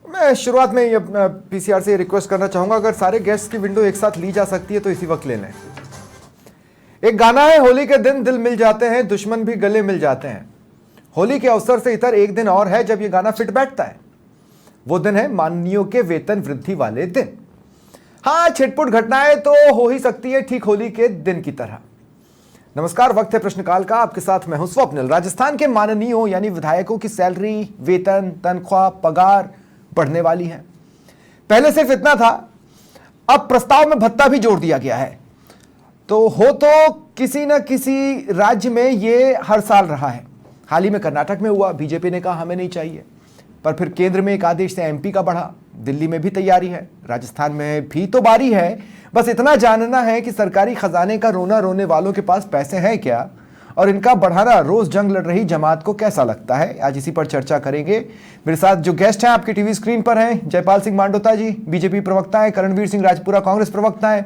मैं शुरुआत में ये पीसीआर से रिक्वेस्ट करना चाहूंगा, अगर सारे गेस्ट की विंडो एक साथ ली जा सकती है तो इसी वक्त ले लें। एक गाना है, होली के दिन दिल मिल जाते हैं, दुश्मन भी गले मिल जाते हैं। होली के अवसर से इतर एक दिन और है जब ये गाना फिट बैठता है। वो दिन है माननीयों के वेतन वृद्धि वाले दिन। हाँ, छिटपुट घटनाएं तो हो ही सकती है ठीक होली के दिन की तरह। नमस्कार, वक्त है प्रश्नकाल का। आपके साथ मैं हूं स्वप्निल। राजस्थान के माननीयों यानी विधायकों की सैलरी, वेतन, तनख्वाह, पगार बढ़ने वाली है। पहले सिर्फ इतना था, अब प्रस्ताव में भत्ता भी जोड़ दिया गया है। तो किसी न किसी राज्य में ये हर साल रहा है। हाल ही में कर्नाटक में हुआ, बीजेपी ने कहा हमें नहीं चाहिए, पर फिर केंद्र में एक आदेश से एमपी का बढ़ा। दिल्ली में भी तैयारी है, राजस्थान में भी तो बारी है। बस इतना जानना है कि सरकारी खजाने का रोना रोने वालों के पास पैसे हैं क्या, और इनका बढ़ाना रोज जंग लड़ रही जमात को कैसा लगता है। आज इसी पर चर्चा करेंगे। मेरे साथ जो गेस्ट हैं आपकी टीवी स्क्रीन पर हैं, जयपाल सिंह मांडोता जी बीजेपी प्रवक्ता है, करणवीर सिंह राजपुरा कांग्रेस प्रवक्ता है,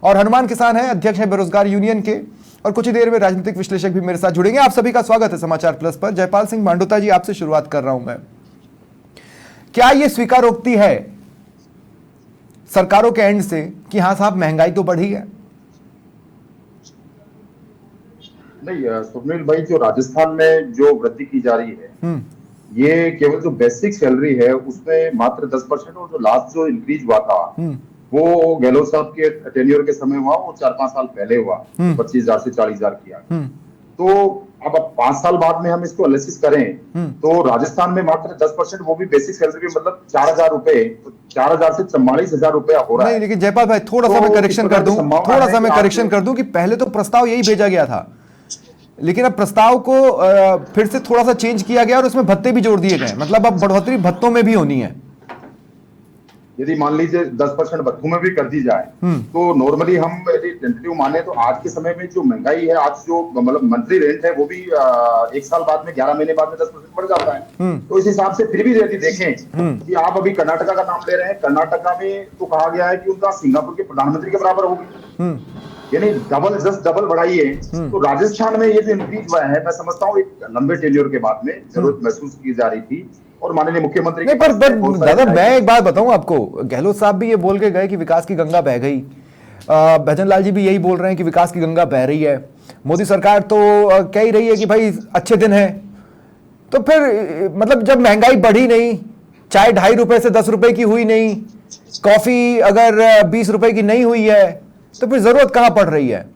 और हनुमान किसान है, अध्यक्ष है बेरोजगार यूनियन के। और कुछ ही देर में राजनीतिक विश्लेषक भी मेरे साथ जुड़ेंगे। आप सभी का स्वागत है समाचार प्लस पर। जयपाल सिंह मांडोता जी, आपसे शुरुआत कर रहा हूं मैं। क्या यह स्वीकारोक्ति है सरकारों के एंड से कि हाँ साहब महंगाई तो बढ़ी है? नहीं स्वप्निल भाई, जो राजस्थान में जो वृद्धि की जा रही है, ये केवल जो बेसिक सैलरी है उसमें मात्र 10%, और जो लास्ट जो इंक्रीज हुआ था वो गहलोत साहब के टेन्योर के समय हुआ, वो 4-5 साल पहले हुआ, 25,000 से 40,000 किया। तो अब 5 साल बाद में हम इसको एनालिसिस करें तो राजस्थान में मात्र 10%, वो भी बेसिक सैलरी में, मतलब 4,000 रुपए, तो 4,000 से 44,000 रुपया हो रहा है। नहीं, लेकिन जयपाल भाई थोड़ा सा मैं करेक्शन कर दूं कि पहले तो प्रस्ताव यही भेजा गया था, लेकिन अब प्रस्ताव को फिर से थोड़ा सा चेंज किया गया और उसमें भत्ते भी जोड़ दिए गए। मतलब अब बढ़ोतरी भत्तों में भी होनी है। यदि मान लीजिए 10% भत्तों में भी कर दी जाए तो नॉर्मली हम यदि टेंटेटिव माने तो आज के समय में जो महंगाई है, आज जो मतलब मंथली रेंट है वो भी 1 साल बाद में, 11 महीने बाद में 10% बढ़ जाता है। तो इस हिसाब से फिर भी यदि देखें कि आप अभी कर्नाटका का नाम ले रहे हैं, कर्नाटका में तो कहा गया है कि उनका सिंगापुर के प्रधानमंत्री के बराबर होगी, यानी डबल बढ़ाई है। तो राजस्थान में ये जो इंक्रीज हुआ है, मैं समझता हूँ एक लंबे टेन्योर के बाद में जरूरत महसूस की जा रही थी। और माननीय मुख्यमंत्री नहीं, पर दादा मैं एक बात बताऊं आपको, गहलोत साहब भी ये बोल के गए कि विकास की गंगा बह गई। भजन लाल जी भी यही बोल रहे हैं कि विकास की गंगा बह रही है। मोदी सरकार तो कह ही रही है कि भाई अच्छे दिन है। तो फिर मतलब जब महंगाई बढ़ी नहीं, चाय 2.5 रुपए से 10 रुपए की हुई नहीं, कॉफी अगर 20 रुपए की नहीं हुई है, तो फिर जरूरत कहां पड़ रही है?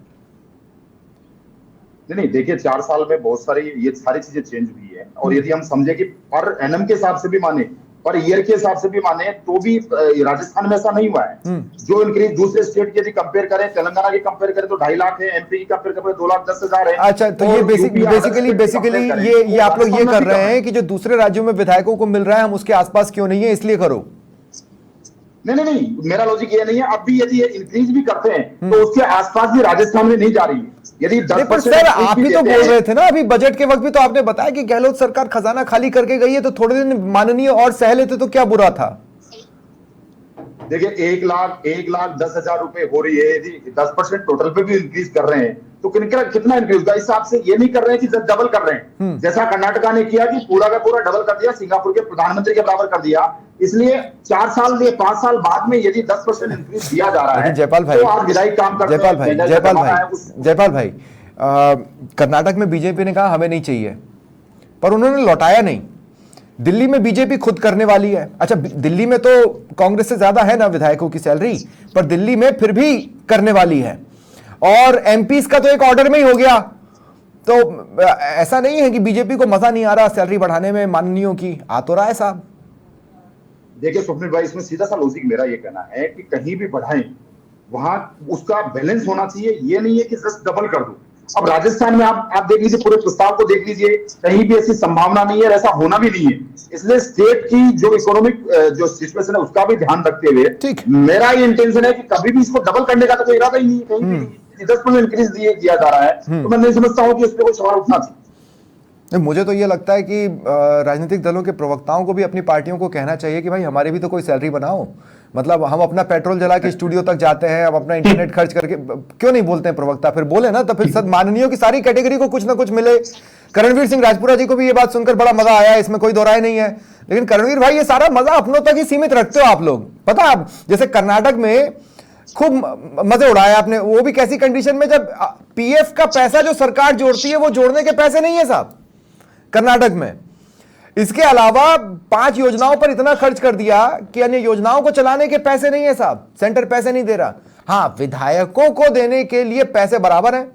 नहीं, देखिए 4 साल में बहुत सारी ये सारी चीजें चेंज हुई है। और यदि हम समझे कि पर एनम के हिसाब से भी माने, पर ईयर के हिसाब से भी माने, तो भी राजस्थान में ऐसा नहीं हुआ है। जो इंक्रीज दूसरे स्टेट की यदि कंपेयर करें, तेलंगाना की कंपेयर करें तो 2.5 लाख है, एमपी की कंपेयर करें 2,10,000 है। अच्छा, तो ये बेसिकली ये आप लोग ये कर रहे हैं कि जो दूसरे राज्यों में विधायकों को मिल रहा है हम उसके आसपास क्यों नहीं है, इसलिए करो। नहीं, मेरा लॉजिक ये नहीं है। अब भी यदि ये इंक्रीज भी करते हैं तो उसके आसपास भी राजस्थान में नहीं जा रही है। यदि 10% सर आप ही तो बोल रहे थे ना अभी बजट के वक्त भी, तो आपने बताया कि गहलोत सरकार खजाना खाली करके गई है, तो थोड़े दिन माननीय और सह लेते तो क्या बुरा था? देखिए 1,10,000 रुपए हो रही है, यदि 10% टोटल पे भी इंक्रीज कर रहे हैं तो कितना इंक्रीज होगा? इस हिसाब से ये नहीं कर रहे हैं कि डबल कर रहे हैं, जैसा कर्नाटका ने किया कि पूरा का पूरा डबल कर दिया, सिंगापुर के प्रधानमंत्री के बराबर कर दिया। इसलिए 4 साल या 5 साल बाद में यदि 10% इंक्रीज दिया जा रहा है, जयपाल भाई, तो आप विधायक काम करते हैं। जयपाल भाई, कर्नाटक में बीजेपी ने कहा हमें नहीं चाहिए, पर उन्होंने लौटाया नहीं। दिल्ली में बीजेपी खुद करने वाली है। अच्छा, दिल्ली में तो कांग्रेस से ज्यादा है ना विधायकों की सैलरी, पर दिल्ली में फिर भी करने वाली है। और एमपीस का तो एक ऑर्डर में ही हो गया। तो ऐसा नहीं है कि बीजेपी को मजा नहीं आ रहा सैलरी बढ़ाने में माननीयों की, आ तो रहा है साहब। देखिए स्वप्निल भाई, इसमें सीधा सा लॉजिक मेरा ये कहना है कि कहीं भी बढ़ाएं वहां उसका बैलेंस होना चाहिए। ये नहीं है कि जस्ट डबल कर दो। अब राजस्थान में आप देख लीजिए, पूरे प्रस्ताव को देख लीजिए, कहीं भी ऐसी संभावना नहीं है, ऐसा होना भी नहीं है। इसलिए स्टेट की जो इकोनॉमिक जो सिचुएशन है उसका भी ध्यान रखते हुए मेरा ये इंटेंशन है कि कभी भी इसको डबल करने का तो कोई इरादा ही नहीं है। कहीं भी 10% इंक्रीज दिया जा रहा है, तो मैं नहीं समझता हूँ कि उस पर कोई सवाल उठना चाहिए। मुझे तो ये लगता है कि राजनीतिक दलों के प्रवक्ताओं को भी अपनी पार्टियों को कहना चाहिए कि भाई हमारी भी तो कोई सैलरी बनाओ। मतलब हम अपना पेट्रोल जला के स्टूडियो तक जाते हैं, हम अपना इंटरनेट खर्च करके, क्यों नहीं बोलते हैं प्रवक्ता? फिर बोले ना, तो फिर सब माननीयों की सारी कैटेगरी को कुछ ना कुछ मिले। करणवीर सिंह राजपुरा जी को भी ये बात सुनकर बड़ा मजा आया, इसमें कोई दो राय नहीं है। लेकिन करणवीर भाई ये सारा मजा अपनों तक ही सीमित रखते हो आप लोग। पता है, जैसे कर्नाटक में खूब मजे उड़ाए आपने, वो भी कैसी कंडीशन में जब पीएफ का पैसा जो सरकार जोड़ती है वो जोड़ने के पैसे नहीं है साहब कर्नाटक में। इसके अलावा 5 योजनाओं पर इतना खर्च कर दिया कि अन्य योजनाओं को चलाने के पैसे नहीं है साहब, सेंटर पैसे नहीं दे रहा। हाँ, विधायकों को देने के लिए पैसे बराबर हैं।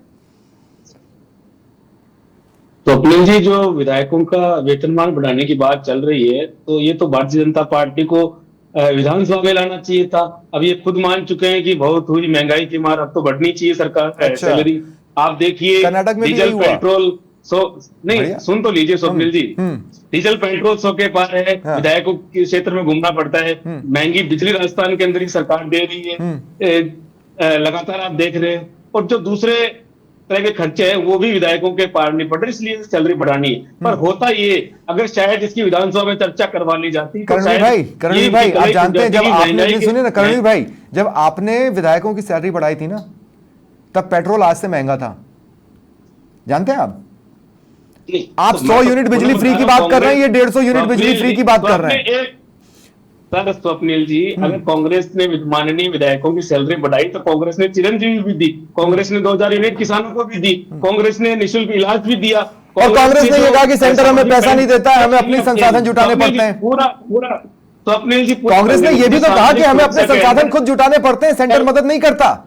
तो अपने जी जो विधायकों का वेतनमान बढ़ाने की बात चल रही है, तो ये तो भारतीय जनता पार्टी को विधानसभा में लाना चाहिए था। अब ये खुद मान चुके हैं कि बहुत हुई महंगाई की मार, अब तो बढ़नी चाहिए सरकार सैलरी। आप देखिए कर्नाटक में डीजल पेट्रोल नहीं, सुन तो लीजिए स्वप्निल जी, डीजल पेट्रोल 100 के पार है। हाँ। विधायकों के क्षेत्र में घूमना पड़ता है। महंगी बिजली राजस्थान के अंदर ही सरकार दे रही है, लगातार आप देख रहे हैं। और जो दूसरे तरह के खर्चे हैं वो भी विधायकों के पार नहीं पड़ रहे, इसलिए सैलरी बढ़ानी है। पर होता ये, अगर शायद इसकी विधानसभा में चर्चा करवा ली जाती। करणवीर भाई आप जानते हैं, जब आपने सुनिए ना करणवीर भाई, जब आपने विधायकों की सैलरी बढ़ाई थी ना, तब पेट्रोल आज से महंगा था, जानते हैं आप 100 यूनिट बिजली फ्री की बात कर रहे हैं, ये 150 यूनिट बिजली फ्री की बात कर रहे हैं। सर स्वप्निल जी, अगर कांग्रेस ने माननीय विधायकों की सैलरी बढ़ाई तो कांग्रेस ने चिरंजीवी भी दी, कांग्रेस ने 2000 यूनिट किसानों को भी दी, कांग्रेस ने निःशुल्क इलाज भी दिया। और कांग्रेस ने ये कहा कि सेंटर हमें पैसा नहीं देता है, हमें अपने संसाधन जुटाने पड़ते हैं। पूरा स्वप्निल जी, कांग्रेस ने ये भी तो कहा कि हमें अपने संसाधन खुद जुटाने पड़ते हैं, सेंटर मदद नहीं करता।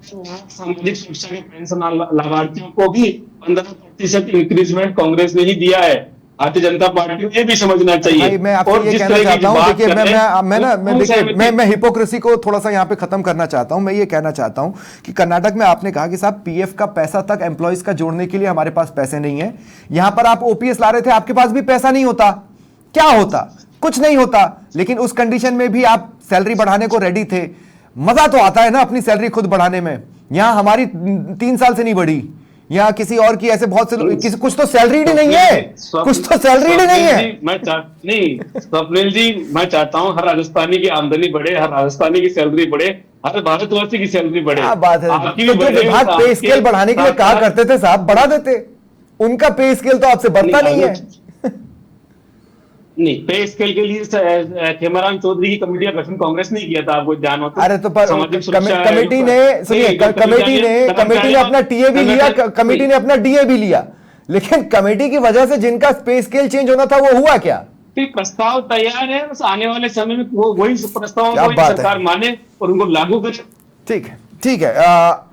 सामाजिक सुरक्षा के पेंशन लाभार्थियों को भी 15% इंक्रीजमेंट कांग्रेस ने ही दिया है। भारतीय जनता पार्टी को ये भी समझना चाहिए। मैं आपसे ये कहना चाहता हूं, देखिए मैं हिपोक्रेसी को थोड़ा सा यहाँ पे खत्म करना चाहता हूं। मैं ये कहना चाहता हूं कि कर्नाटक में आपने कहा कि साहब पीएफ का पैसा तक एम्प्लॉइज का जोड़ने के लिए हमारे पास पैसे नहीं है। यहां पर आप ओपीएस ला रहे थे, आपके पास भी पैसा नहीं होता, क्या होता? कुछ नहीं होता। लेकिन उस कंडीशन में भी आप सैलरी बढ़ाने को रेडी थे। मजा तो आता है ना अपनी सैलरी खुद बढ़ाने में। यहां हमारी 3 साल से नहीं बढ़ी, यहाँ किसी और की ऐसे बहुत से कुछ तो सैलरी ही नहीं है, कुछ तो सैलरी ही नहीं है। स्वप्निल जी, मैं चाहता हूँ हर राजस्थानी की आमदनी बढ़े, हर राजस्थानी की सैलरी बढ़े, हर भारतवासी की सैलरी बढ़े। क्या बात है। तो जो विभाग पे स्केल बढ़ाने के लिए कहा करते थे साहब, बढ़ा देते। उनका पे स्केल तो आपसे बढ़ता नहीं है। नहीं, पे स्केल के लिए खेमाराम चौधरी की कमेटी का गठन कांग्रेस ने किया था, आपको ध्यान होता है। अरे तो कमेटी ने, सुनिए, कमेटी ने अपना टीए भी लिया, कमेटी ने अपना डीए भी लिया, लेकिन कमेटी की वजह से जिनका पे स्केल चेंज होना था वो हुआ क्या? प्रस्ताव तैयार है, बस आने वाले समय में वही प्रस्ताव सरकार माने और उनको लागू करे। ठीक है, ठीक है।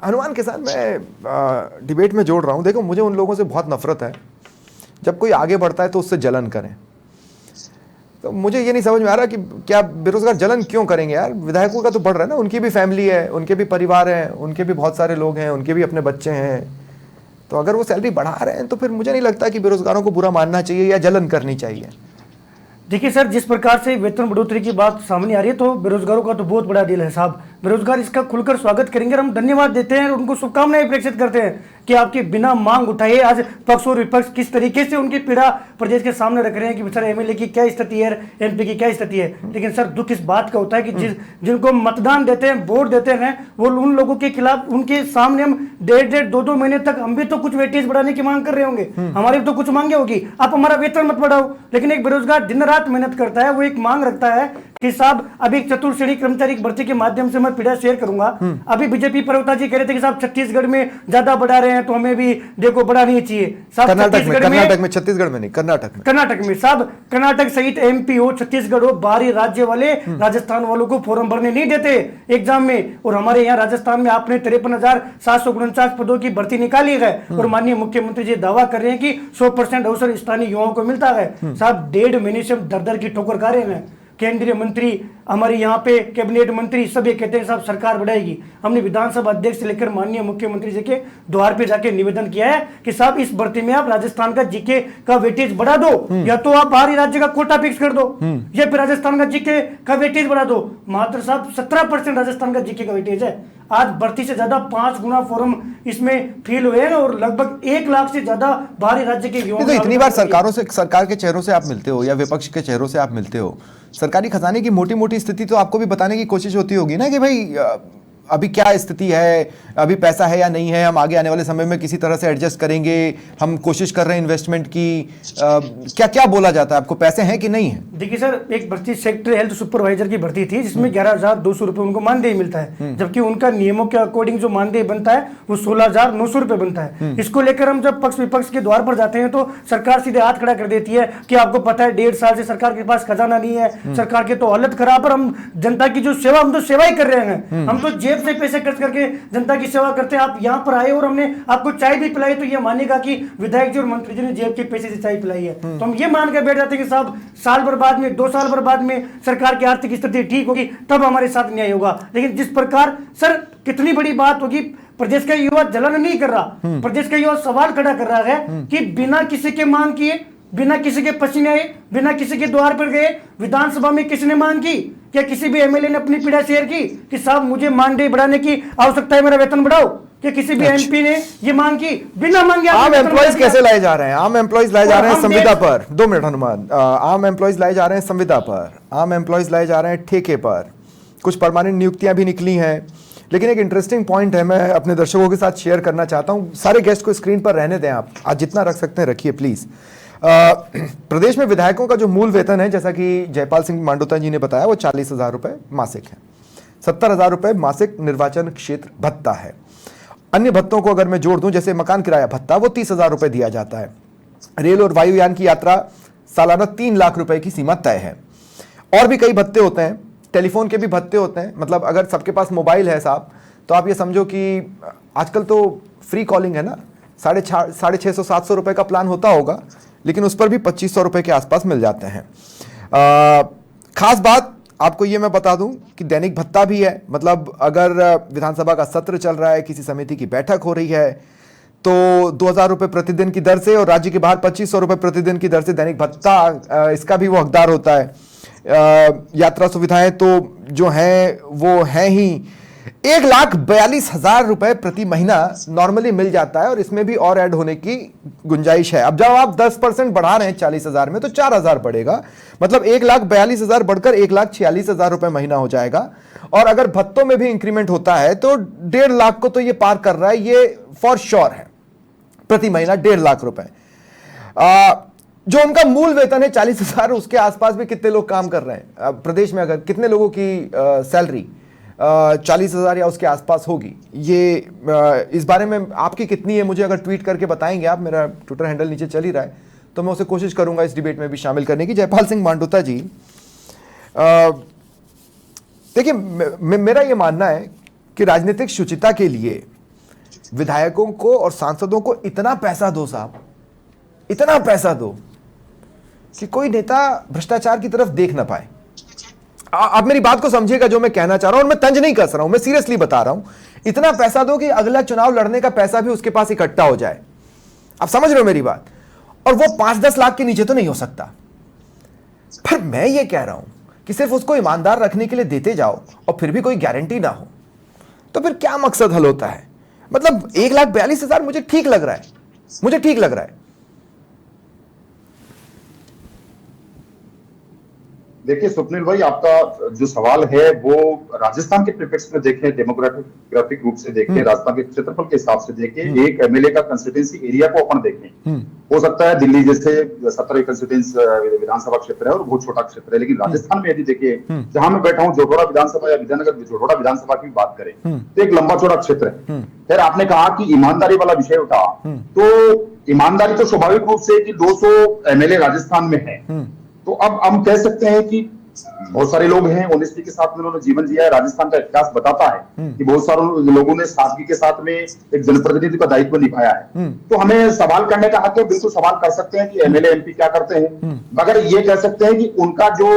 हनुमान के साथ मैं डिबेट में जोड़ रहा हूं। देखो, मुझे उन लोगों से बहुत नफरत है जब कोई आगे बढ़ता है तो उससे जलन करें। तो मुझे ये नहीं समझ में आ रहा कि क्या बेरोजगार जलन क्यों करेंगे यार? विधायकों का तो बढ़ रहा है ना, उनकी भी फैमिली है, उनके भी परिवार हैं, उनके भी बहुत सारे लोग हैं, उनके भी अपने बच्चे हैं। तो अगर वो सैलरी बढ़ा रहे हैं तो फिर मुझे नहीं लगता कि बेरोजगारों को बुरा मानना चाहिए या जलन करनी चाहिए। देखिए सर, जिस प्रकार से वेतन बढ़ोतरी की बात सामने आ रही है तो बेरोजगारों का तो बहुत बड़ा दिल है साहब। बेरोजगार इसका खुलकर स्वागत करेंगे और हम धन्यवाद देते हैं और उनको शुभकामनाएं प्रेषित करते हैं कि आपके बिना मांग उठाए आज पक्ष और विपक्ष किस तरीके से उनकी पीड़ा प्रदेश के सामने रख रहे हैं कि सर एमएलए की क्या स्थिति है, एमपी की क्या स्थिति है। लेकिन सर दुख इस बात का होता है कि जिनको मतदान देते हैं, वोट देते हैं, वो उन लोगों के खिलाफ, उनके सामने हम 1.5 2 महीने तक हम भी तो कुछ वेटेज बढ़ाने की मांग कर रहे होंगे, हमारी तो कुछ मांगे होगी, आप हमारा वेतन मत बढ़ाओ। लेकिन एक बेरोजगार दिन रात मेहनत करता है, वो एक मांग रखता है कि साहब अभी चतुर्थ श्रेणी कर्मचारी भर्ती के माध्यम से मैं पीड़ा शेयर करूंगा। अभी बीजेपी प्रवक्ता जी कह रहे थे कि साहब छत्तीसगढ़ में ज्यादा बढ़ा रहे हैं तो हमें भी देखो बढ़ानी चाहिए। कर्नाटक में, छत्तीसगढ़ में नहीं, कर्नाटक में साहब, कर्नाटक सहित एमपी हो, छत्तीसगढ़ हो, बाहरी राज्य वाले राजस्थान वालों को फॉर्म भरने नहीं देते एग्जाम में। और हमारे यहाँ राजस्थान में आपने 53,749 पदों की भर्ती निकाली है और माननीय मुख्यमंत्री जी दावा कर रहे हैं कि 100% अवसर स्थानीय युवाओं को मिलता है। साहब 1.5 महीने से हम दर की ठोकर खा रहे हैं। केंद्रीय मंत्री, हमारे यहाँ पे कैबिनेट मंत्री सब ये कहते हैं साहब सरकार बढ़ाएगी। हमने विधानसभा अध्यक्ष से लेकर माननीय मुख्यमंत्री जी के द्वार पे जाके निवेदन किया है कि साहब इस भर्ती में आप राजस्थान का जीके का वेटेज बढ़ा दो, या तो आप बाहरी राज्य का कोटा फिक्स कर दो, या फिर राजस्थान का जीके का वेटेज बढ़ा दो। मात्र साहब 17% राजस्थान का जीके का वेटेज है। आज भर्ती से ज्यादा 5 गुना फॉर्म इसमें फिल हुए हैं और लगभग 1 लाख से ज्यादा बाहरी राज्य के युवाओं। तो इतनी बार सरकार के चेहरों से आप मिलते हो या विपक्ष के चेहरों से आप मिलते हो, सरकारी खजाने की मोटी मोटी स्थिति तो आपको भी बताने की कोशिश होती होगी ना कि भाई अभी क्या स्थिति है, अभी पैसा है या नहीं है, हम आगे आने वाले समय में किसी तरह से एडजस्ट करेंगे, हम कोशिश कर रहे हैं इन्वेस्टमेंट की, क्या क्या बोला जाता है? आपको पैसे हैं कि नहीं है? देखिए सर, एक भर्ती सेक्टर हेल्थ सुपरवाइजर की भर्ती थी जिसमें 11,200 रुपए उनको मानदेय मिलता है, जबकि उनका नियमों के अकॉर्डिंग जो मानदेय बनता है वो 16,900 रुपए बनता है। इसको लेकर हम जब पक्ष विपक्ष के द्वार पर जाते हैं तो सरकार सीधे हाथ खड़ा कर देती है कि आपको पता है 1.5 साल से सरकार के पास खजाना नहीं है, सरकार के तो हालत खराब, पर हम जनता की जो सेवा, हम तो सेवा ही कर रहे हैं, हम तो जेब से पैसे खर्च करके जनता की सेवा करते हैं। आप यहाँ पर आए और हमने आपको चाय भी पिलाई तो ये मानेगा कि विधायक जी और मंत्री जी ने जेब के पैसे से चाय पिलाई है, तो हम ये मान कर बैठ जाते हैं कि साहब साल भर बाद में, 2 साल भर बाद में सरकार की आर्थिक स्थिति ठीक होगी तब हमारे साथ न्याय होगा। लेकिन जिस प्रकार सर, कितनी बड़ी बात होगी, प्रदेश का युवा जलन नहीं कर रहा, प्रदेश का युवा सवाल खड़ा कर रहा है कि बिना किसी के मांग किए, बिना किसी के पसीने आए, बिना किसी के द्वार पर गए विधानसभा में किसने मांग की? क्या किसी भी एमएलए ने अपनी पीड़ा शेयर की कि साहब मुझे मानदेय बढ़ाने की आवश्यकता है, मेरा वेतन बढ़ाओ? क्या किसी भी एमपी ने ये मांग की? बिना मांगे आम एम्प्लॉइज कैसे लाए जा रहे हैं? आम एम्प्लॉइज लाए जा रहे हैं संविदा पर। 2 मिनट हनुमान। आम एम्प्लॉइज लाए जा रहे हैं संविदा पर, आम एम्प्लॉइज लाए जा रहे हैं ठेके पर, कुछ परमानेंट नियुक्तियां भी निकली हैं। लेकिन एक इंटरेस्टिंग पॉइंट है, मैं अपने दर्शकों के साथ शेयर करना चाहता हूं। सारे गेस्ट को स्क्रीन पर रहने दें, आप आज जितना रख सकते हैं रखिए प्लीज। प्रदेश में विधायकों का जो मूल वेतन है, जैसा कि जयपाल सिंह मांडोता जी ने बताया, वो 40,000 रुपए मासिक है। 70,000 रुपए मासिक निर्वाचन क्षेत्र भत्ता है। अन्य भत्तों को अगर मैं जोड़ दूं, जैसे मकान किराया भत्ता, वो 30,000 रुपए दिया जाता है। रेल और वायुयान की यात्रा सालाना 3 लाख रुपए की सीमा तय है। और भी कई भत्ते होते हैं, टेलीफोन के भी भत्ते होते हैं। मतलब अगर सबके पास मोबाइल है साहब, तो आप ये समझो कि आजकल तो फ्री कॉलिंग है ना, 650-700 रुपए का प्लान होता होगा, लेकिन उस पर भी 2500 रुपए के आसपास मिल जाते हैं। खास बात आपको ये मैं बता दूं कि दैनिक भत्ता भी है। मतलब अगर विधानसभा का सत्र चल रहा है, किसी समिति की बैठक हो रही है, तो 2,000 रुपए प्रतिदिन की दर से और राज्य के बाहर 2500 रुपए प्रतिदिन की दर से दैनिक भत्ता, इसका भी वो हकदार होता है। यात्रा सुविधाएं तो जो हैं वो हैं ही। 1,42,000 रुपए प्रति महीना नॉर्मली मिल जाता है, और इसमें भी और ऐड होने की गुंजाइश है। अब जब आप 10% बढ़ा रहे हैं 40,000 में, तो 4,000 बढ़ेगा। मतलब 1,42,000 बढ़कर 1,46,000 रुपए महीना हो जाएगा। और अगर भत्तों में भी इंक्रीमेंट होता है तो 1.5 लाख को तो ये पार कर रहा है, ये फॉर श्योर है। प्रति महीना 1.5 लाख रुपए। जो उनका मूल वेतन है 40,000, उसके आसपास भी कितने लोग काम कर रहे हैं प्रदेश में? अगर कितने लोगों की सैलरी 40,000 या उसके आसपास होगी, ये इस बारे में आपकी कितनी है मुझे अगर ट्वीट करके बताएंगे आप, मेरा ट्विटर हैंडल नीचे चल ही रहा है, तो मैं उसे कोशिश करूंगा इस डिबेट में भी शामिल करने की। जयपाल सिंह मांडोता जी, देखिए मेरा यह मानना है कि राजनीतिक शुचिता के लिए विधायकों को और सांसदों को इतना पैसा दो साहब, इतना पैसा दो कि कोई नेता भ्रष्टाचार की तरफ देख ना पाए। आप मेरी बात को समझिएगा जो मैं कहना चाह रहा हूं, और मैं तंज नहीं कस रहा हूं, मैं सीरियसली बता रहा हूं। इतना पैसा दो कि अगला चुनाव लड़ने का पैसा भी उसके पास इकट्ठा हो जाए। आप समझ रहे हो मेरी बात? और वो 5-10 लाख के नीचे तो नहीं हो सकता। पर मैं ये कह रहा हूं कि सिर्फ उसको ईमानदार रखने के लिए देते जाओ और फिर भी कोई गारंटी ना हो, तो फिर क्या मकसद हल होता है? मतलब 1,42,000 मुझे ठीक लग रहा है, मुझे ठीक लग रहा है। देखिए स्वप्निल भाई, आपका जो सवाल है वो राजस्थान के प्रिपेक्स में देखें, डेमोग्राफिक रूप से देखें, राजस्थान के क्षेत्रफल के हिसाब से देखें, एक एमएलए का कंस्टिट्यूंसी एरिया को अपन देखें। हो सकता है दिल्ली जैसे 17 कंस्टिट्यूंसी विधानसभा क्षेत्र है और बहुत छोटा क्षेत्र है, लेकिन राजस्थान में यदि देखें, जहां मैं बैठा हूं जोधोड़ा विधानसभा या विजयनगर जोधोड़ा विधानसभा की बात करें तो एक लंबा चौड़ा क्षेत्र है। फिर आपने कहा कि ईमानदारी वाला विषय उठा, तो ईमानदारी तो स्वाभाविक रूप से कि 200 एमएलए राजस्थान में है, तो अब हम कह सकते हैं कि बहुत सारे लोग हैं, ऑनेस्टी के साथ में उन्होंने जीवन जिया है। राजस्थान का इतिहास बताता है कि बहुत सारे लोगों ने सादगी के साथ में एक जनप्रतिनिधि का दायित्व निभाया है। तो हमें सवाल करने का हक है, बिल्कुल सवाल कर सकते हैं कि एमएलए एमपी क्या करते हैं, मगर ये कह सकते हैं कि उनका जो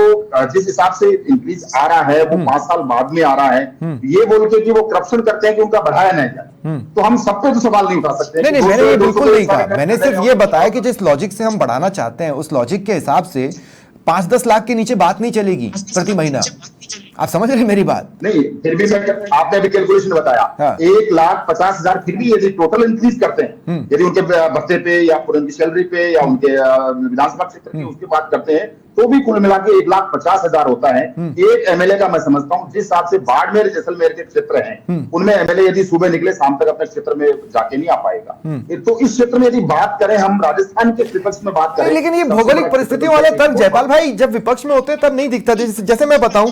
जिस हिसाब से इंक्रीज आ रहा है वो 5 साल बाद में आ रहा है, ये बोल के कि वो करप्शन करते हैं कि उनका बढ़ाया नहीं जाए, तो हम सब पे तो सवाल नहीं उठा सकते। नहीं, मैंने ये बिल्कुल नहीं कहा। मैंने सिर्फ ये बताया कि जिस लॉजिक से हम बढ़ाना चाहते हैं उस लॉजिक के हिसाब से 5-10 लाख के नीचे बात नहीं चलेगी प्रति महीना। आप समझ रहे हैं मेरी बात? नहीं, फिर भी आपने अभी कैलकुलेशन बताया, हाँ। 1,50,000 फिर भी यदि टोटल इंक्रीज करते हैं, यदि उनके भत्ते पे या फिर उनकी सैलरी पे या उनके विधानसभा क्षेत्र की उसकी बात करते हैं, तो भी कुल मिला के 1,50,000 होता है एक एमएलए का। मैं समझता हूं जिस हिसाब से बाड़मेर जैसलमेर के क्षेत्र हैं, उनमें एमएलए यदि सुबह निकले शाम तक अपने क्षेत्र में जाके नहीं आ पाएगा। तो इस क्षेत्र में यदि बात करें, हम राजस्थान के विपक्ष में बात करें, लेकिन ये भौगोलिक परिस्थितियों वाला तर्क जयपाल भाई जब विपक्ष में होते तब नहीं दिखता। जैसे मैं बताऊं,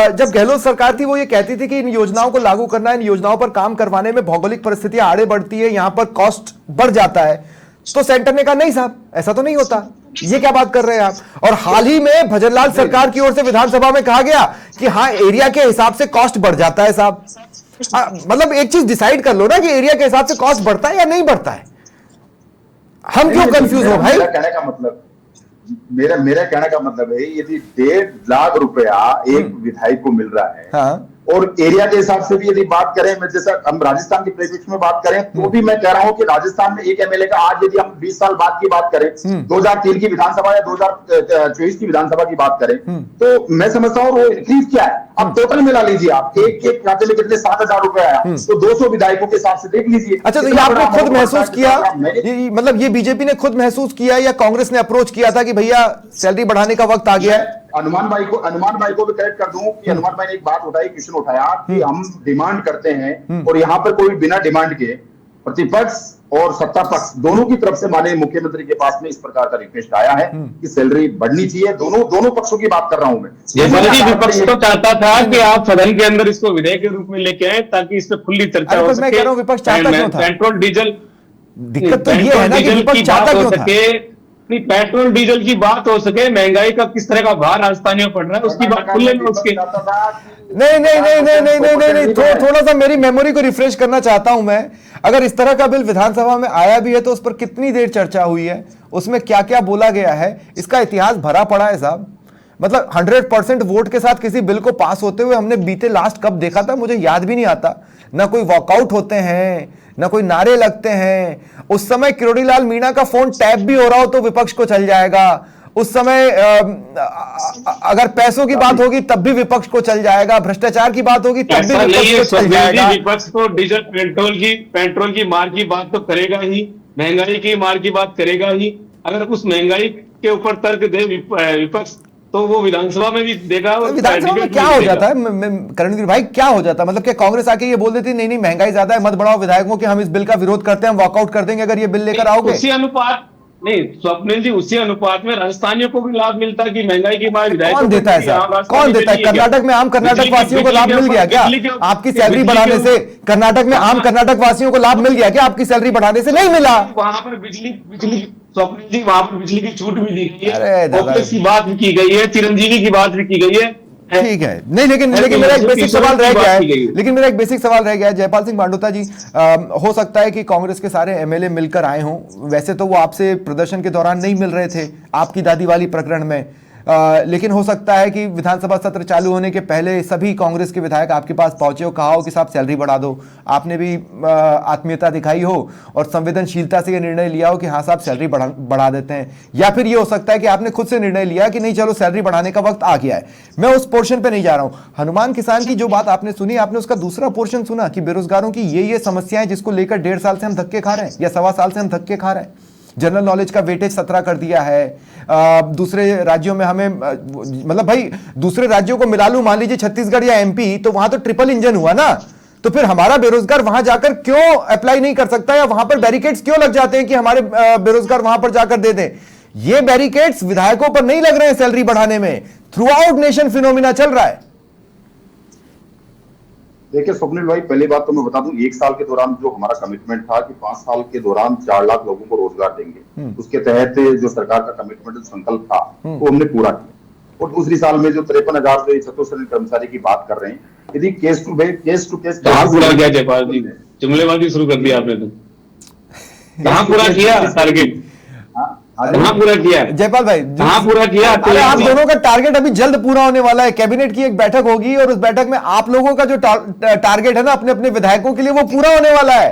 जब गहलोत सरकार थी वो ये कहती थी कि इन योजनाओं को लागू करना, इन योजनाओं पर काम करवाने में भौगोलिक परिस्थितियां आड़े बढ़ती है, यहां पर कॉस्ट बढ़ जाता है। तो सेंटर ने कहा नहीं साहब, ऐसा तो नहीं होता, ये क्या बात कर रहे हैं आप। और हाल ही में भजनलाल सरकार की ओर से विधानसभा में कहा गया कि हाँ, एरिया के हिसाब से कॉस्ट बढ़ जाता है साहब। मतलब एक चीज डिसाइड कर लो ना कि एरिया के हिसाब से कॉस्ट बढ़ता है या नहीं बढ़ता है। हम क्यों कंफ्यूज हो भाई? मेरा कहने का मतलब है, यदि 1.5 लाख रुपया एक विधायक को मिल रहा है, हाँ। और एरिया के हिसाब से भी यदि बात करें, मैं जैसा हम राजस्थान के परिप्रेक्ष्य में बात करें, तो भी मैं कह रहा हूं कि राजस्थान में एक एमएलए का आज यदि हम 20 साल बाद की बात करें, 2003 की विधानसभा या 2024 की विधानसभा की बात करें, तो मैं समझता हूं वो इंक्रीज क्या है। अब टोटल मिला लीजिए, आप एक खाते में कितने 7,000 रुपए आया, तो 200 विधायकों के हिसाब से देख लीजिए। अच्छा, तो ये आपने खुद महसूस किया, मतलब ये बीजेपी ने खुद महसूस किया या कांग्रेस ने अप्रोच किया था कि भैया सैलरी बढ़ाने का वक्त आ गया है? हनुमान भाई को भी करेक्ट कर दूं कि हनुमान भाई ने एक बात उठाई, क्वेश्चन उठाया कि हम डिमांड करते हैं, और यहाँ पर कोई बिना डिमांड के प्रतिपक्ष और सत्ता पक्ष दोनों की तरफ से माननीय मुख्यमंत्री के पास में इस प्रकार का रिक्वेस्ट आया है कि सैलरी बढ़नी चाहिए। दोनों पक्षों की बात कर रहा हूं मैं। विपक्ष तो चाहता था कि आप सदन के अंदर इसको विधेयक के रूप में लेके आए ताकि इस पर खुली चर्चा हो सके। मैं कह रहा हूं विपक्ष चाहता क्यों था? पेट्रोल डीजल, दिक्कत तो ये है ना कि विपक्ष चाहता क्यों था? नहीं, पेट्रोल डीजल की बात हो सके, महंगाई का किस तरह का भार राजस्थानियों पड़ रहा है उसकी बात खुले में उसके। नहीं, थोड़ा सा मेरी मेमोरी को रिफ्रेश करना चाहता हूं मैं। अगर इस तरह का बिल विधानसभा में आया भी है तो उस पर कितनी देर चर्चा हुई है, उसमें क्या क्या बोला गया है, इसका इतिहास भरा पड़ा है साहब। मतलब 100% वोट के साथ किसी बिल को पास होते हुए हमने बीते लास्ट कब देखा था, मुझे याद भी नहीं आता। ना कोई वॉकआउट होते हैं, ना कोई नारे लगते हैं। उस समय किरोड़ीलाल मीणा का फोन टैप भी हो रहा हो तो विपक्ष को चल जाएगा। उस समय अगर पैसों की बात होगी तब भी विपक्ष को चल जाएगा, भ्रष्टाचार की बात होगी तब भी विपक्ष को चल जाएगा। विपक्ष तो डीजल पेट्रोल की मार की बात तो करेगा ही, महंगाई की मार की बात करेगा ही। अगर उस महंगाई के ऊपर तर्क दे विपक्ष तो वो विधानसभा में भी देगा। विधानसभा में क्या हो जाता है करणवीर भाई, क्या हो जाता है? मतलब क्या कांग्रेस आके ये बोल देती नहीं महंगाई ज्यादा है, मत बढ़ाओ विधायकों के, हम इस बिल का विरोध करते हैं, वॉकआउट कर देंगे अगर ये बिल लेकर आओगे? उसी अनुपात नहीं स्वप्निल जी, उसी अनुपात में राजस्थानियों को भी लाभ मिलता है कि महंगाई की मार कौन देता है सर? कौन देता है? कर्नाटक में आम कर्नाटक वासियों को लाभ मिल गया क्या आपकी सैलरी बढ़ाने से? कर्नाटक में आम कर्नाटक वासियों को लाभ मिल गया क्या आपकी सैलरी बढ़ाने से? नहीं मिला। वहां पर बिजली स्वप्निल जी, वहां पर बिजली की छूट भी दी गई है, कांग्रेस की बात भी की गई है, चिरंजीवी की बात भी की गई है। ठीक है, नहीं लेकिन मेरा एक बेसिक सवाल रह गया है, लेकिन मेरा एक बेसिक सवाल रह गया है जयपाल सिंह बांडोता जी। हो सकता है कि कांग्रेस के सारे एमएलए मिलकर आए हों, वैसे तो वो आपसे प्रदर्शन के दौरान नहीं मिल रहे थे आपकी दादी वाली प्रकरण में, लेकिन हो सकता है कि विधानसभा सत्र चालू होने के पहले सभी कांग्रेस के विधायक आपके पास पहुंचे हो, कहा हो कि साहब सैलरी बढ़ा दो। आपने भी आत्मीयता दिखाई हो और संवेदनशीलता से यह निर्णय लिया हो कि हाँ साहब सैलरी बढ़ा देते हैं, या फिर ये हो सकता है कि आपने खुद से निर्णय लिया कि नहीं चलो सैलरी बढ़ाने का वक्त आ गया है। मैं उस पोर्शन पे नहीं जा रहा हूं। हनुमान किसान की जो बात आपने सुनी, आपने उसका दूसरा पोर्शन सुना कि बेरोजगारों की ये समस्याएं जिसको लेकर 1.5 साल से हम धक्के खा रहे हैं या 1.25 साल से हम धक्के खा रहे हैं। जनरल नॉलेज का वेटेज 17 कर दिया है। दूसरे राज्यों में हमें मतलब भाई दूसरे राज्यों को मिला लूं, मान लीजिए छत्तीसगढ़ या एमपी, तो वहां तो ट्रिपल इंजन हुआ ना। तो फिर हमारा बेरोजगार वहां जाकर क्यों अप्लाई नहीं कर सकता, या वहां पर बैरिकेड्स क्यों लग जाते हैं कि हमारे बेरोजगार वहां पर जाकर दे दें? ये बैरिकेड्स विधायकों पर नहीं लग रहे हैं सैलरी बढ़ाने में, थ्रू आउट नेशन फिनोमिना चल रहा है। देखिए स्वप्निल भाई, पहली बात तो मैं बता दूं, 1 साल के दौरान जो हमारा कमिटमेंट था कि 5 साल के दौरान 4 लाख लोगों को रोजगार देंगे, उसके तहत जो सरकार का कमिटमेंट संकल्प था वो हमने पूरा किया। और दूसरी साल में जो 53,000 से 77 कर्मचारी की बात कर रहे हैं, यदि केस टू केस पूरा किया जयपाल जी, जुमलेबाजी शुरू कर दिया आपने, तो कहां पूरा किया टारगेट? पूरा किया जयपाल भाई, पूरा किया। अरे आप दोनों का टारगेट अभी जल्द पूरा होने वाला है। कैबिनेट की एक बैठक होगी और उस बैठक में आप लोगों का जो टारगेट है ना अपने अपने विधायकों के लिए, वो पूरा होने वाला है।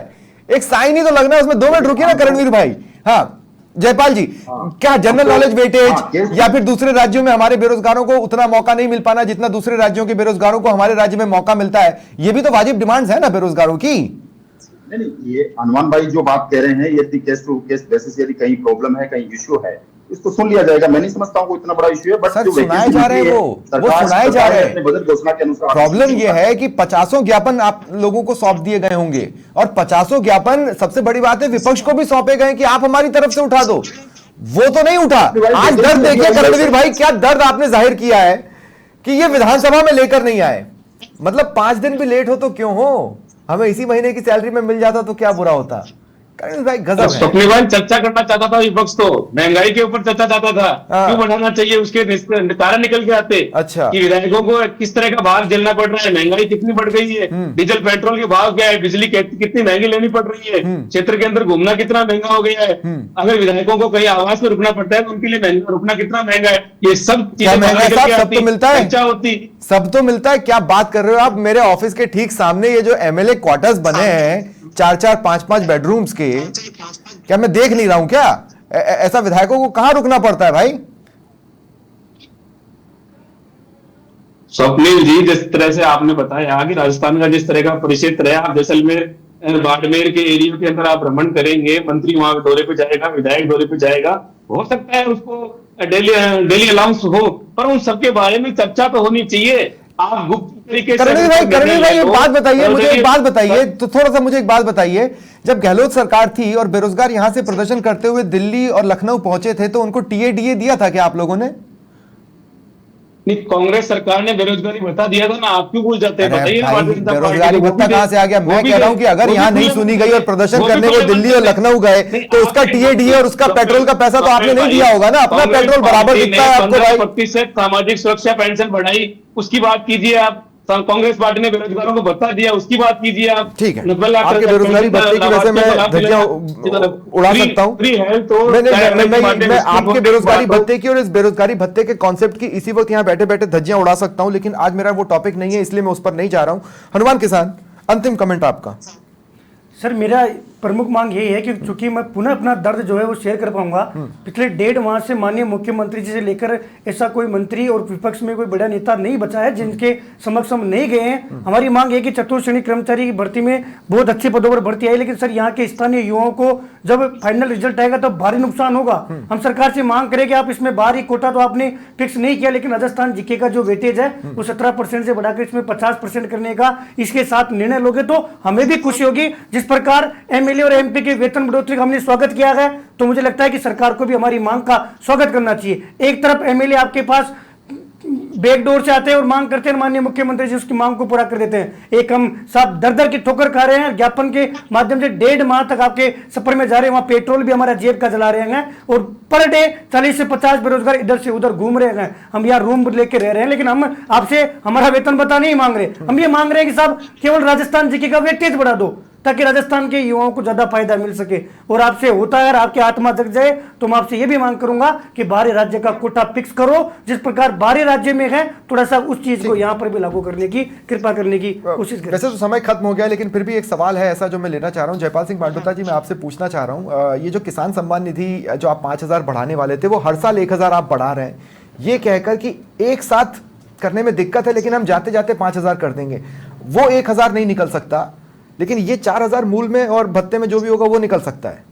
एक साइन ही तो लगना है उसमें। 2 मिनट रुकिए ना करणवीर भाई। हाँ, जयपाल जी, क्या जनरल नॉलेज वेटेज या फिर दूसरे राज्यों में हमारे बेरोजगारों को उतना मौका नहीं मिल पाना जितना दूसरे राज्यों के बेरोजगारों को हमारे राज्य में मौका मिलता है, ये भी तो वाजिब डिमांड्स है ना बेरोजगारों की। नहीं, ये हनुमान भाई जो बात कह रहे हैं, यदि केस टू केस बेसिस यदि कहीं प्रॉब्लम है, कहीं इश्यू है, इसको सुन लिया जाएगा। मैं नहीं समझता हूँ इतना बड़ा इश्यू है, बट सर सुनाए जा रहे हैं, वो सुनाए जा रहे हैं। बजट घोषणा के अनुसार प्रॉब्लम ये है कि 50 ज्ञापन आप लोगों को सौंप दिए गए होंगे और 50 ज्ञापन, सबसे बड़ी बात है, विपक्ष को भी सौंपे गए कि आप हमारी तरफ से उठा दो, वो तो नहीं उठा। आज दर्द देखिए करणवीर भाई, क्या दर्द आपने जाहिर किया है कि ये विधानसभा में लेकर नहीं आए। मतलब 5 दिन भी लेट हो तो क्यों हो, हमें इसी महीने की सैलरी में मिल जाता तो क्या बुरा होता। भाई गजब है। स्वप्निल भाई चर्चा करना चाहता था विपक्ष, तो महंगाई के ऊपर चर्चा चाहता था, क्यों बढ़ाना चाहिए, उसके कारण निकल के आते। अच्छा, कि विधायकों को किस तरह का भाव झेलना पड़ रहा है, महंगाई कितनी बढ़ गई है, डीजल पेट्रोल के भाव क्या है, बिजली कितनी महंगी लेनी पड़ रही है, क्षेत्र के अंदर घूमना कितना महंगा हो गया है, अगर विधायकों को कहीं आवास में रुकना पड़ता है तो उनके लिए रुकना कितना महंगा है, ये सब चीजें सब तो मिलता है, चर्चा होती, सब तो मिलता है। क्या बात कर रहे हो आप। मेरे ऑफिस के ठीक सामने ये जो एमएलए क्वार्टर्स बने हैं 4-4, 5-5 बेडरूम्स के, क्या मैं देख नहीं रहा हूं क्या? ऐसा विधायकों को कहां रुकना पड़ता है भाई? स्वप्निल जी, जिस तरह से आपने बताया कि राजस्थान का जिस तरह का परिक्षेत्र है, आप जैसलमेर बाड़मेर के एरिया के अंदर आप भ्रमण करेंगे, मंत्री वहां दौरे पे जाएगा, विधायक दौरे पे जाएगा, हो सकता है उसको डेली अलाउंस हो, पर उन सबके बारे में चर्चा तो होनी चाहिए। आप गुप्त तरीके से करणवीर भाई एक बात बताइए, मुझे एक बात बताइए, तो थोड़ा सा मुझे एक बात बताइए, जब गहलोत सरकार थी और बेरोजगार यहां से प्रदर्शन करते हुए दिल्ली और लखनऊ पहुंचे थे तो उनको टीएडीए दिया था क्या आप लोगों ने? नहीं, कांग्रेस सरकार ने बेरोजगारी भत्ता दिया था ना, आप क्यों भूल जाते हैं? बताइए ना। बेरोजगारी भत्ता कहां से आ गया? मैं कह रहा हूं कि अगर यहां नहीं सुनी गई और प्रदर्शन करने को दिल्ली और लखनऊ गए तो उसका टीएडीए और उसका पेट्रोल का पैसा तो आपने नहीं दिया होगा ना, अपना पेट्रोल बराबर दिखता है आपको भाई। 15% सामाजिक सुरक्षा पेंशन बढ़ाई, उसकी बात कीजिए आप। कांग्रेस पार्टी ने बेरोजगारों को भत्ता दिया, उसकी बात कीजिए आप। ठीक है, आपके बेरोजगारी भत्ते की वजह से मैं धज्जियां उड़ा सकता हूं। मैं आपके बेरोजगारी भत्ते की और इस बेरोजगारी भत्ते के कॉन्सेप्ट की इसी वक्त यहां बैठे बैठे धज्जियां उड़ा सकता हूं, लेकिन आज मेरा वो टॉपिक नहीं है, इसलिए मैं उस पर नहीं जा रहा हूं। हनुमान किसान, अंतिम कमेंट आपका। सर मेरा प्रमुख मांग यही है कि चूंकि मैं पुनः अपना दर्द जो है वो शेयर कर पाऊंगा, पिछले 1.5 माह से माननीय मुख्यमंत्री जी से लेकर ऐसा कोई मंत्री और विपक्ष में कोई बड़ा नेता नहीं बचा है जिनके समक्ष हम नहीं गए हैं। हमारी मांग है कि चतुर्थ श्रेणी कर्मचारी की भर्ती में बहुत अच्छे पदों पर भर्ती आई, लेकिन सर यहाँ के स्थानीय युवाओं को जब फाइनल रिजल्ट आएगा तो भारी नुकसान होगा। हम सरकार से मांग करें कि आप इसमें बाहरी कोटा तो आपने फिक्स नहीं किया, लेकिन राजस्थान जीके का जो वेटेज है वो 17% से बढ़ाकर इसमें 50% करने का इसके साथ निर्णय लोगे तो हमें भी खुशी होगी। जिस प्रकार एमएलए और एमपी के वेतन बढ़ोतरी का हमने स्वागत किया है, तो मुझे लगता है कि सरकार को भी हमारी मांग का स्वागत करना चाहिए। एक तरफ एमएलए आपके पास बैकडोर से आते हैं और मांग करते हैं, माननीय मुख्यमंत्री जी उसकी मांग को पूरा कर देते हैं। एक हम साहब दर की ठोकर खा रहे हैं, ज्ञापन के माध्यम से 1.5 माह तक आपके सफर में जा रहे हैं, वहां पेट्रोल भी हमारा जेब का जला रहे हैं और पर डे 40 से 50 बेरोजगार इधर से उधर घूम रहे हैं। हम यहाँ रूम लेके रह रहे हैं, लेकिन हम आपसे हमारा वेतन बता नहीं मांग रहे, हम ये मांग रहे हैं कि साहब केवल राजस्थान जीके का वेटेज बढ़ा दो ताकि राजस्थान के युवाओं को ज्यादा फायदा मिल सके। और आपसे होता है, आपकी आत्मा जग जाए तो मैं आपसे यह भी मांग करूंगा कि बाहरी राज्य का कोटा फिक्स करो, जिस प्रकार बाहरी राज्य में है थोड़ा सा उस चीज को यहाँ पर भी लागू करने की कृपा करने की कोशिश करें। वैसे तो समय खत्म हो गया, लेकिन फिर भी एक सवाल है ऐसा जो मैं लेना चाह रहा हूँ। जयपाल सिंह बांडोता जी, मैं आपसे पूछना चाह रहा हूँ, ये जो किसान सम्मान निधि जो आप 5,000 बढ़ाने वाले थे, वो हर साल 1,000 आप बढ़ा रहे हैं, ये कहकर कि एक साथ करने में दिक्कत है लेकिन हम जाते जाते 5,000 कर देंगे। वो 1,000 नहीं निकल सकता, लेकिन ये 4,000 मूल में और भत्ते में जो भी होगा वो निकल सकता है।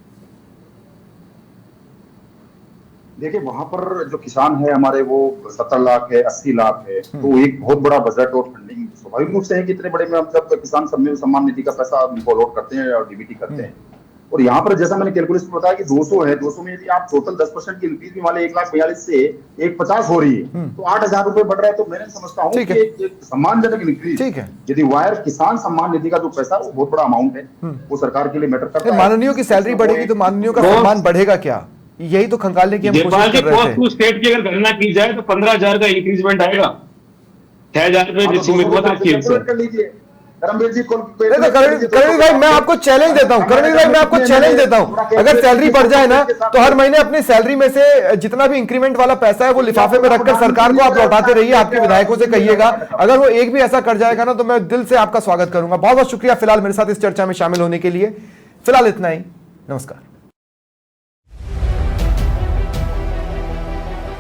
देखिए, वहां पर जो किसान है हमारे वो 70 लाख है, 80 लाख है, तो एक बहुत बड़ा बजट और फंडिंग स्वाभाविक रूप से है कि इतने बड़े में हम सब किसान सम्मान निधि का पैसा फॉलोआउट करते हैं और डीबीटी करते हैं। और यहाँ पर जैसा मैंने कैलकुलेशन बताया कि 200 है, 200 में यदि आप टोटल 10% की इंक्रीज भी वाले 1,42,000 से 1,50 हो रही है तो 8,000 रुपए बढ़ रहा है। तो मैं समझता हूँ कि एक सम्मानजनक इंक्रीज, यदि वायर किसान सम्मान निधि का जो पैसा वो बहुत बड़ा अमाउंट है, वो सरकार के लिए मैटर करता है। माननीयों की सैलरी बढ़ेगी तो माननीयों का सम्मान बढ़ेगा क्या? यही तो खंगालने की हम कोशिश कर रहे थे। स्टेट की अगर गणना की जाए तो 15,000 का इंक्रीजमेंट आएगा, 6,000 रुपए कर लीजिए। करणवीर भाई मैं आपको चैलेंज देता हूं, करणवीर भाई मैं आपको चैलेंज देता हूं, अगर सैलरी बढ़ जाए ना तो हर महीने अपनी सैलरी में से जितना भी इंक्रीमेंट वाला पैसा है वो लिफाफे में रखकर सरकार को आप लौटाते रहिए, आपके विधायकों से कहिएगा। अगर वो एक भी ऐसा कर जाएगा ना तो मैं दिल से आपका स्वागत करूंगा। बहुत बहुत शुक्रिया फिलहाल मेरे साथ इस चर्चा में शामिल होने के लिए। फिलहाल इतना ही, नमस्कार।